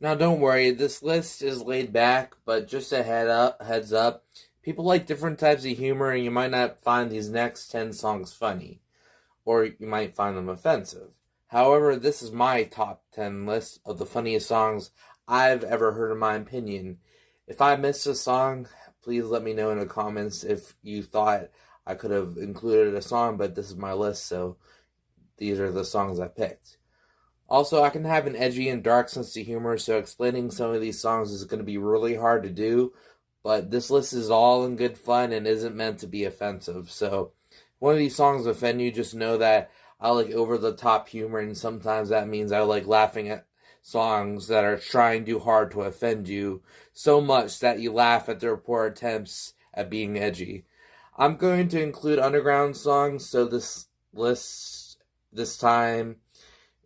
Now, don't worry, this list is laid back, but just a heads up, people like different types of humor, and you might not find these next 10 songs funny, or you might find them offensive. However, this is my top 10 list of the funniest songs I've ever heard in my opinion. If I missed a song, please let me know in the comments if you thought I could have included a song, but this is my list, so these are the songs I picked. Also, I can have an edgy and dark sense of humor, so explaining some of these songs is going to be really hard to do, but this list is all in good fun and isn't meant to be offensive. So, if one of these songs offend you, just know that I like over the top humor, and sometimes that means I like laughing at songs that are trying too hard to offend you so much that you laugh at their poor attempts at being edgy. I'm going to include underground songs, so this list this time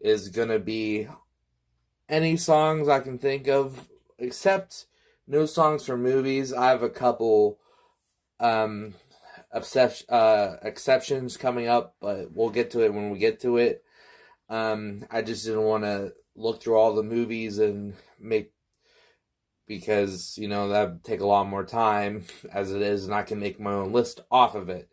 is gonna be any songs I can think of, except no songs from movies. I have a couple um, exceptions coming up, but we'll get to it when we get to it. I just didn't want to look through all the movies and make because that would take a lot more time as it is, and I can make my own list off of it.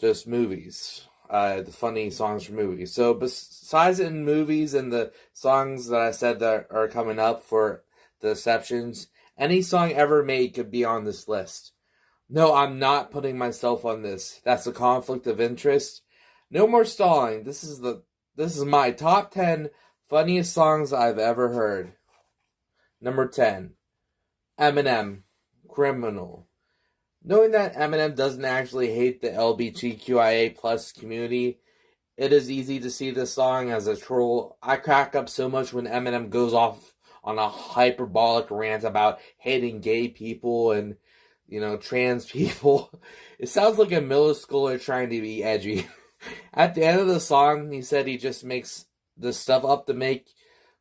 Just movies. The funny songs from movies. So besides in movies and the songs that I said that are coming up for the exceptions, any song ever made could be on this list. No, I'm not putting myself on this. That's a conflict of interest. No more stalling. This is my top 10 funniest songs I've ever heard. Number 10, Eminem, Criminal. Knowing that Eminem doesn't actually hate the LGBTQIA plus community, it is easy to see this song as a troll. I crack up so much when Eminem goes off on a hyperbolic rant about hating gay people and, trans people. It sounds like a middle schooler trying to be edgy. At the end of the song, he said he just makes this stuff up to make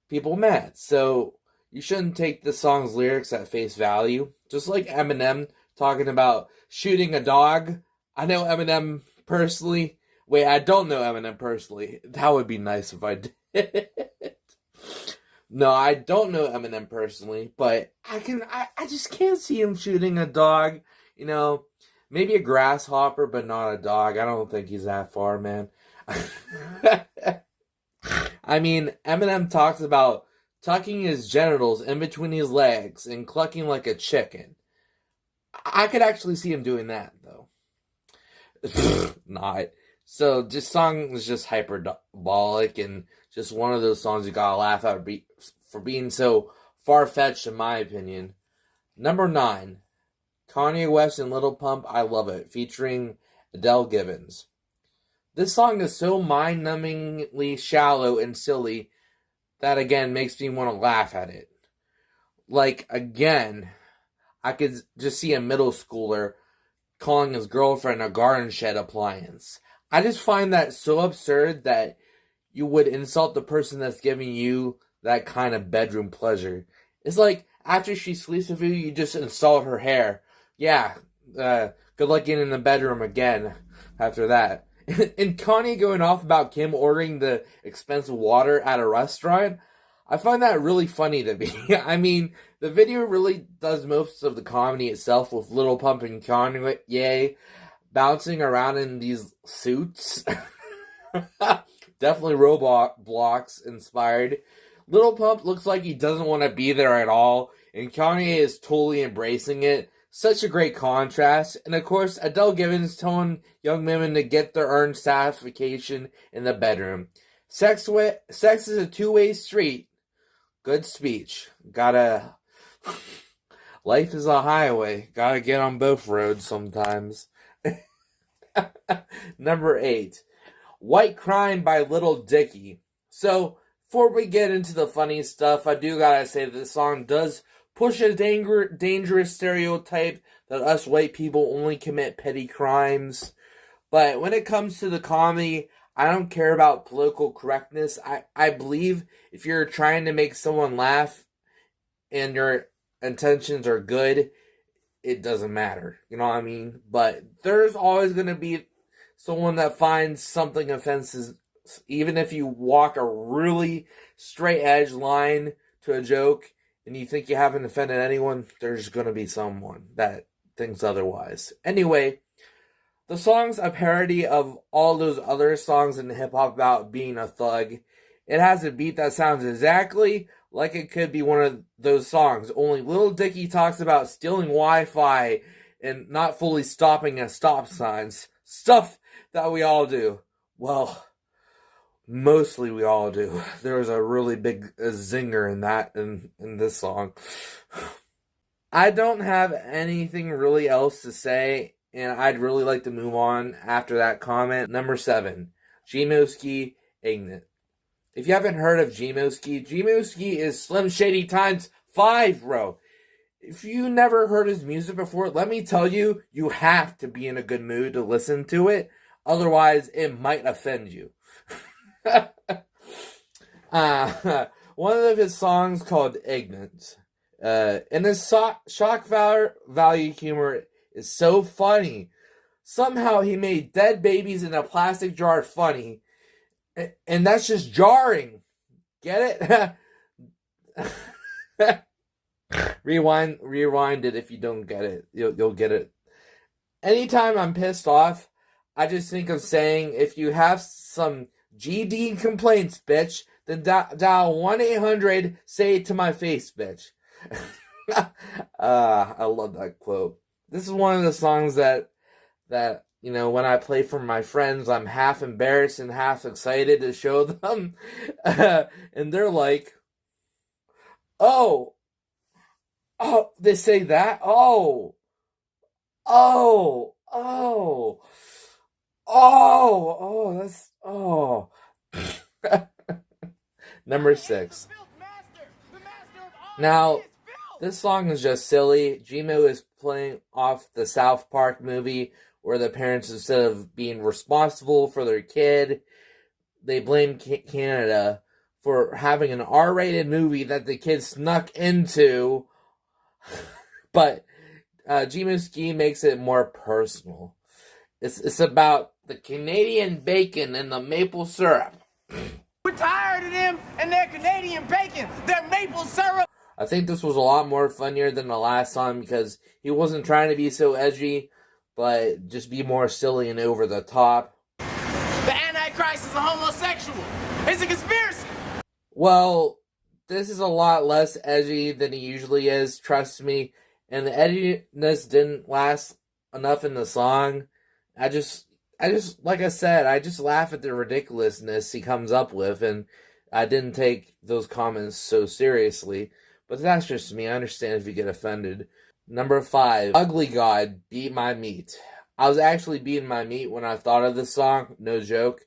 people mad. So you shouldn't take the song's lyrics at face value. Just like Eminem talking about shooting a dog. I know Eminem personally. Wait, I don't know Eminem personally. That would be nice if I did. No, I don't know Eminem personally, but I just can't see him shooting a dog. Maybe a grasshopper, but not a dog. I don't think he's that far, man. I mean, Eminem talks about tucking his genitals in between his legs and clucking like a chicken. I could actually see him doing that, though. Not. So, this song is just hyperbolic and just one of those songs you gotta laugh at for being so far-fetched, in my opinion. Number 9, Kanye West and Lil Pump, I Love It, featuring Adele Givens. This song is so mind-numbingly shallow and silly that, again, makes me want to laugh at it. Like, again, I could just see a middle schooler calling his girlfriend a garden shed appliance. I just find that so absurd that you would insult the person that's giving you that kind of bedroom pleasure. It's like after she sleeps with you, you just insult her hair. Yeah, good luck getting in the bedroom again after that. And Kanye going off about Kim ordering the expensive water at a restaurant, I find that really funny to me. I mean, the video really does most of the comedy itself with Lil Pump and Kanye bouncing around in these suits. Definitely Roblox inspired. Lil Pump looks like he doesn't want to be there at all, and Kanye is totally embracing it. Such a great contrast. And of course, Adele Givens telling young women to get their earned satisfaction in the bedroom. Sex is a two-way street. Good speech. Life is a highway. Gotta get on both roads sometimes. Number 8, White Crime by Lil Dicky. So, before we get into the funny stuff, I do gotta say that this song does push a dangerous stereotype that us white people only commit petty crimes. But when it comes to the comedy, I don't care about political correctness. I believe if you're trying to make someone laugh and your intentions are good, it doesn't matter. You know what I mean? But there's always going to be someone that finds something offensive, even if you walk a really straight edge line to a joke and you think you haven't offended anyone, there's going to be someone that thinks otherwise. Anyway, the song's a parody of all those other songs in hip hop about being a thug. It has a beat that sounds exactly like it could be one of those songs, only Lil Dicky talks about stealing Wi-Fi and not fully stopping at stop signs. Stuff that we all do. Well, mostly we all do. There was a really big zinger in that in this song. I don't have anything really else to say, and I'd really like to move on after that comment. Number 7, Gmoski, Ignorant. If you haven't heard of Gmoski is Slim Shady times 5, bro. If you never heard his music before, let me tell you, you have to be in a good mood to listen to it. Otherwise, it might offend you. One of his songs called Ignorant. And his shock value humor is so funny. Somehow he made dead babies in a plastic jar funny. And that's just jarring. Get it? Rewind it if you don't get it. You'll get it. Anytime I'm pissed off, I just think of saying, if you have some GD complaints, bitch, then dial 1-800, say it to my face, bitch. I love that quote. This is one of the songs that you know, when I play for my friends, I'm half embarrassed and half excited to show them. And they're like, oh, they say that? Oh, that's, Number 6. Now, this song is just silly. Gmo is playing off the South Park movie where the parents, instead of being responsible for their kid, they blame Canada for having an R-rated movie that the kid snuck into. But Gmoski makes it more personal. It's about the Canadian bacon and the maple syrup. We're tired of them and their Canadian bacon, their maple syrup. I think this was a lot more funnier than the last song because he wasn't trying to be so edgy, but just be more silly and over the top. The Antichrist is a homosexual. It's a conspiracy. Well, this is a lot less edgy than he usually is, trust me. And the edginess didn't last enough in the song. I just, like I said, I just laugh at the ridiculousness he comes up with, and I didn't take those comments so seriously. But that's just me. I understand if you get offended. Number 5, Ugly God, Beat My Meat. I was actually beating my meat when I thought of this song, no joke.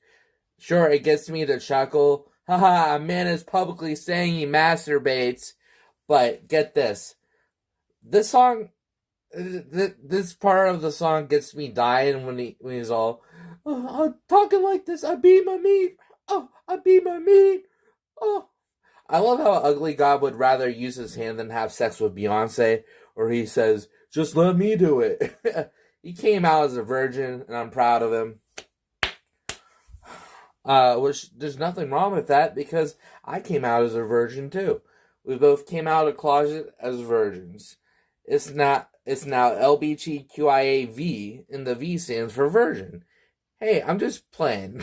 Sure, it gets me to chuckle. Haha, a man is publicly saying he masturbates. But get this. This song, this part of the song gets me dying when he's all, oh, I'm talking like this, I beat my meat. Oh, I beat my meat. Oh. I love how Ugly God would rather use his hand than have sex with Beyonce, or he says, just let me do it. He came out as a virgin, and I'm proud of him. Which, there's nothing wrong with that, because I came out as a virgin, too. We both came out of the closet as virgins. It's now LBGQIAV, and the V stands for virgin. Hey, I'm just playing.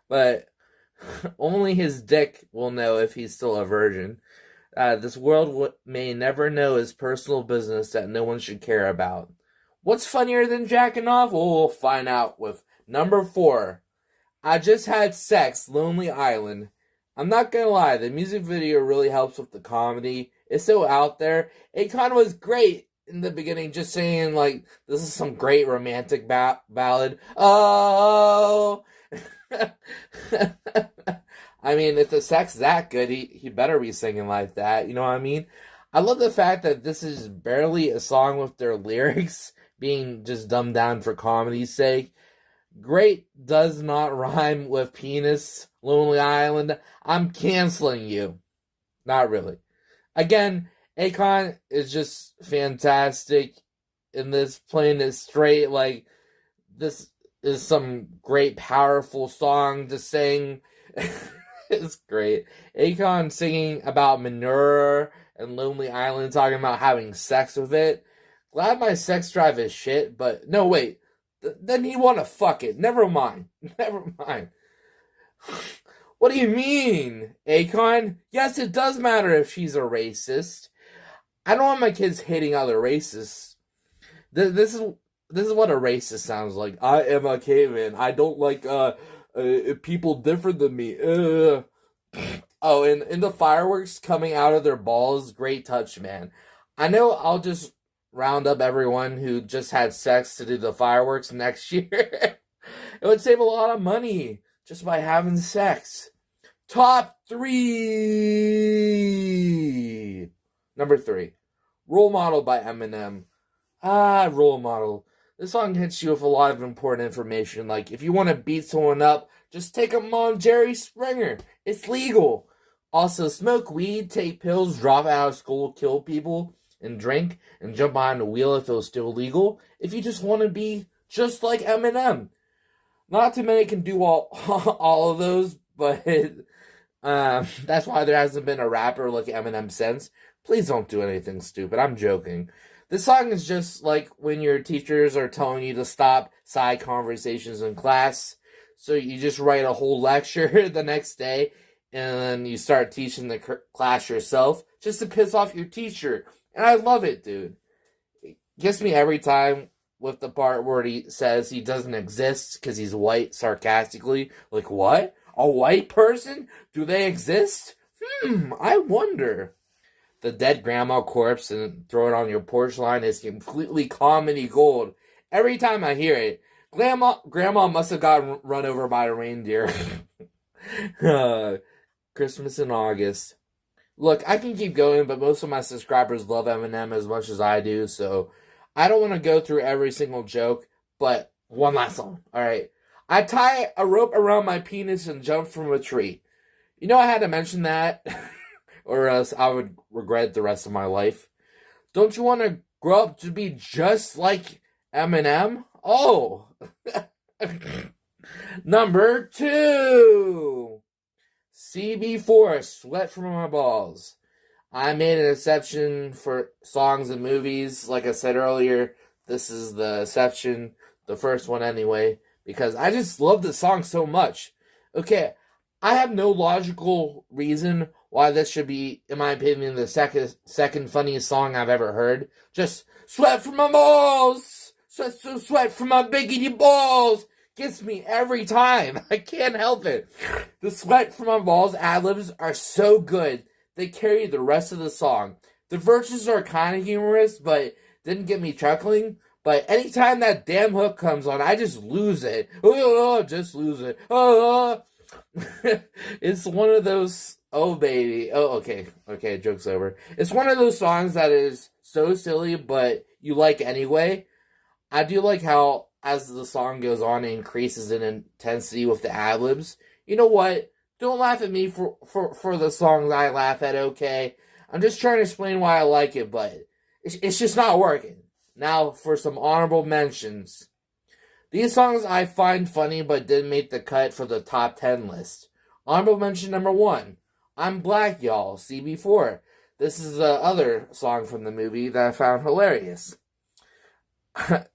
But only his dick will know if he's still a virgin. This world may never know his personal business that no one should care about. What's funnier than jacking off? Well, we'll find out with number 4. I Just Had Sex, Lonely Island. I'm not gonna lie, the music video really helps with the comedy. It's so out there. It kind of was great in the beginning, just saying, like, this is some great romantic ballad. Oh! I mean, if the sex that good, he better be singing like that, you know what I mean? I love the fact that this is barely a song with their lyrics being just dumbed down for comedy's sake. Great does not rhyme with penis, Lonely Island. I'm canceling you. Not really. Again, Akon is just fantastic in this, playing it straight. Like, this is some great, powerful song to sing. It's great. Akon singing about manure and Lonely Island, talking about having sex with it. Glad my sex drive is shit, but no, wait. Then he want to fuck it. Never mind. Never mind. What do you mean, Akon? Yes, it does matter if she's a racist. I don't want my kids hating other racists. This is what a racist sounds like. I am a caveman. I don't like people different than me. Oh, and the fireworks coming out of their balls, great touch, man. I know I'll just round up everyone who just had sex to do the fireworks next year. It would save a lot of money just by having sex. Top 3. Number 3. Role Model by Eminem. Role Model. This song hits you with a lot of important information. Like, if you want to beat someone up, just take them on Jerry Springer. It's legal. Also, smoke weed, take pills, drop out of school, kill people, and drink, and jump behind a wheel if it was still legal. If you just want to be just like Eminem. Not too many can do all of those, but that's why there hasn't been a rapper like Eminem since. Please don't do anything stupid. I'm joking. This song is just like when your teachers are telling you to stop side conversations in class. So you just write a whole lecture the next day, and then you start teaching the class yourself just to piss off your teacher. And I love it, dude. It gets me every time with the part where he says he doesn't exist because he's white, sarcastically. Like, what? A white person? Do they exist? I wonder. The dead grandma corpse and throw it on your porch line is completely comedy gold. Every time I hear it, Grandma must have gotten run over by a reindeer. Christmas in August. Look, I can keep going, but most of my subscribers love Eminem as much as I do, so I don't want to go through every single joke, but one last song. Alright. I tie a rope around my penis and jump from a tree. You know I had to mention that, or else I would regret the rest of my life. Don't you want to grow up to be just like Eminem? Oh! Number 2! CB4, Sweat From My Balls. I made an exception for songs and movies. Like I said earlier, this is the exception, the first one anyway, because I just love the song so much. Okay, I have no logical reason why this should be, in my opinion, the second funniest song I've ever heard. Just, sweat from my balls! Sweat from my biggity balls! Gets me every time. I can't help it. The Sweat from My Balls ad-libs are so good. They carry the rest of the song. The verses are kind of humorous, but didn't get me chuckling. But anytime that damn hook comes on, I just lose it. Oh, just lose it. Oh. It's one of those, oh baby. Oh, okay, joke's over. It's one of those songs that is so silly, but you like anyway. I do like how, as the song goes on, it increases in intensity with the ad-libs. You know what? Don't laugh at me for the songs I laugh at, okay? I'm just trying to explain why I like it, but it's just not working. Now, for some honorable mentions. These songs I find funny, but didn't make the cut for the top 10 list. Honorable mention number 1. I'm Black, Y'all, CB4. This is the other song from the movie that I found hilarious.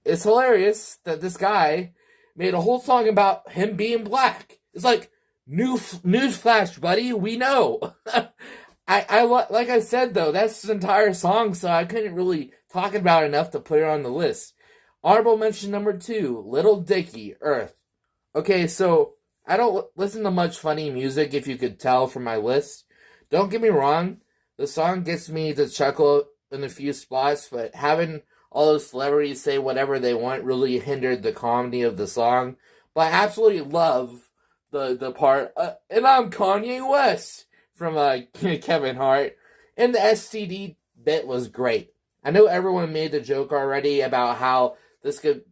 It's hilarious that this guy made a whole song about him being black. It's like, newsflash, buddy, we know. I like I said, though, that's his entire song, so I couldn't really talk about it enough to put it on the list. Honorable mention number 2, Little Dicky, Earth. Okay, so I don't listen to much funny music, if you could tell from my list. Don't get me wrong, the song gets me to chuckle in a few spots, but having all those celebrities say whatever they want really hindered the comedy of the song. But I absolutely love the part, and I'm Kanye West, from Kevin Hart. And the STD bit was great. I know everyone made the joke already about how this could,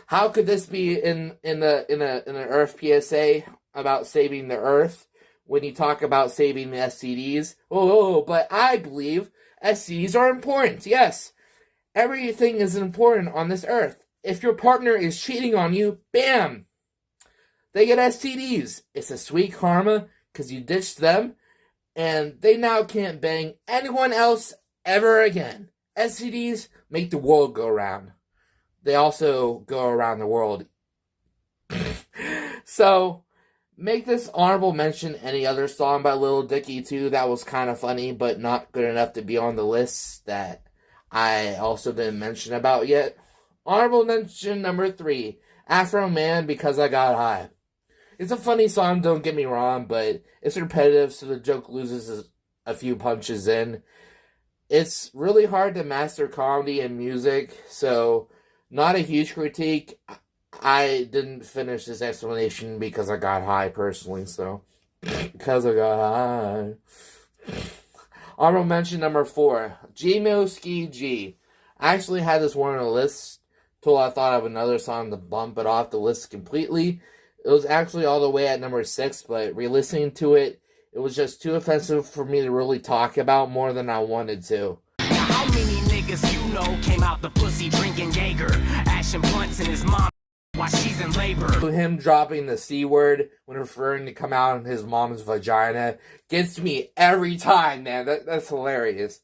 how could this be in an Earth PSA about saving the Earth when you talk about saving the STDs? But I believe STDs are important, yes. Everything is important on this earth. If your partner is cheating on you, bam! They get STDs. It's a sweet karma. because you ditched them, and they now can't bang anyone else ever again. STDs make the world go round. They also go around the world. So, make this honorable mention any other song by Lil Dicky too that was kind of funny, but not good enough to be on the list that I also didn't mention about yet. Honorable mention number 3, Afro Man, Because I Got High. It's a funny song, don't get me wrong, but it's repetitive, so the joke loses a few punches in. It's really hard to master comedy and music, so not a huge critique. I didn't finish this explanation because I got high personally, so because I got high. Honorable mention number 4, Gmo Ski G. I actually had this one on the list till I thought of another song to bump it off the list completely. It was actually all the way at number 6, but re-listening to it, it was just too offensive for me to really talk about more than I wanted to. How many niggas you know came out the pussy drinking Jaeger, ashing blunts in his mom while she's in labor? Him dropping the C word when referring to come out in his mom's vagina gets me every time, man. That's hilarious.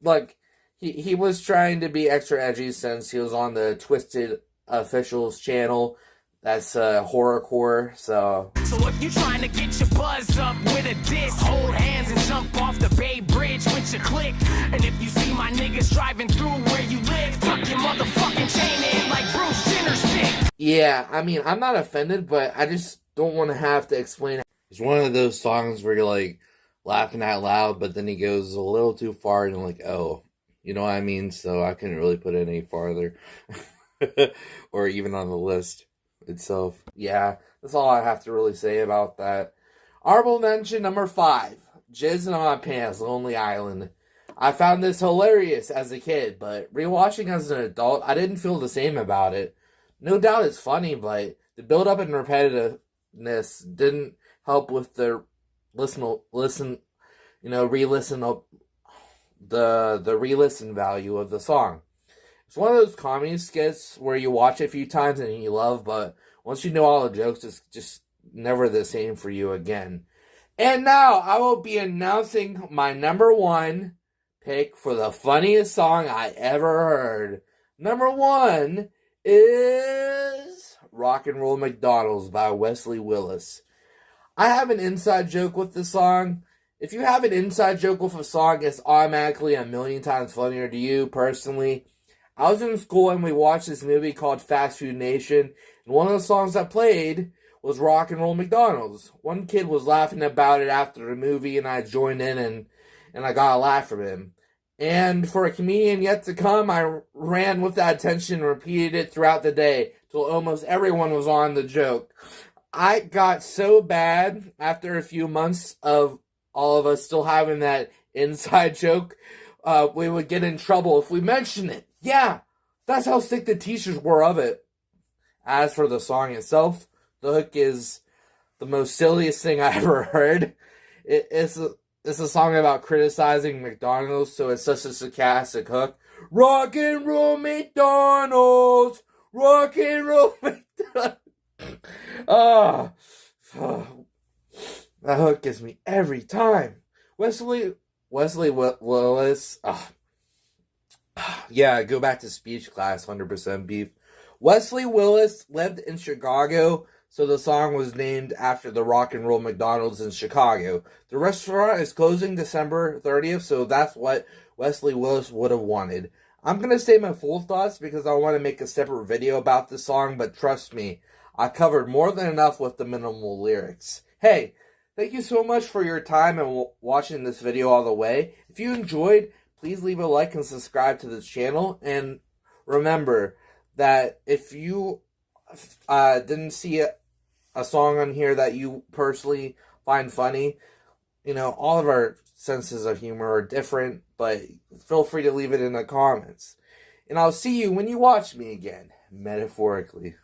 Like, he was trying to be extra edgy since he was on the Twisted Officials channel. That's horrorcore, so if you trying to get your buzz up with a diss, hold hands and jump off the Bay Bridge with your click. And if you see my niggas driving through where you live, tuck your motherfucking chain in like Bruce Jenner's dick. Yeah, I mean, I'm not offended, but I just don't want to have to explain it. It's one of those songs where you're like laughing out loud, but then he goes a little too far and you're like, oh, you know what I mean? So I couldn't really put it any farther. Or even on the list itself. Yeah, that's all I have to really say about that. Honorable mention number 5, Jizz in My Pants, Lonely Island. I found this hilarious as a kid, but rewatching as an adult, I didn't feel the same about it. No doubt it's funny, but the build-up and repetitiveness didn't help with the re-listen value of the song. It's one of those comedy skits where you watch it a few times and you love, but once you know all the jokes, it's just never the same for you again. And now I will be announcing my number 1 pick for the funniest song I ever heard. Number 1 is Rock and Roll McDonald's by Wesley Willis. I have an inside joke with the song. If you have an inside joke with a song, it's automatically a million times funnier to you personally. I was in school and we watched this movie called Fast Food Nation, and one of the songs I played was Rock and Roll McDonald's. One kid was laughing about it after the movie, and I joined in, and I got a laugh from him. And for a comedian yet to come, I ran with that attention and repeated it throughout the day till almost everyone was on the joke. I got so bad after a few months of all of us still having that inside joke, we would get in trouble if we mentioned it. Yeah, that's how sick the teachers were of it. As for the song itself, the hook is the most silliest thing I ever heard. It's a song about criticizing McDonald's, so it's such a sarcastic hook. Rock and roll McDonald's! Rock and roll McDonald's! Oh, that hook gets me every time. Wesley Willis. Yeah, go back to speech class, 100% beef. Wesley Willis lived in Chicago, so the song was named after the Rock and Roll McDonald's in Chicago. The restaurant is closing December 30th, so that's what Wesley Willis would have wanted. I'm going to say my full thoughts because I want to make a separate video about this song, but trust me, I covered more than enough with the minimal lyrics. Hey, thank you so much for your time and watching this video all the way. If you enjoyed, please leave a like and subscribe to this channel. And remember that if you didn't see a song on here that you personally find funny, you know, all of our senses of humor are different, but feel free to leave it in the comments. And I'll see you when you watch me again, metaphorically.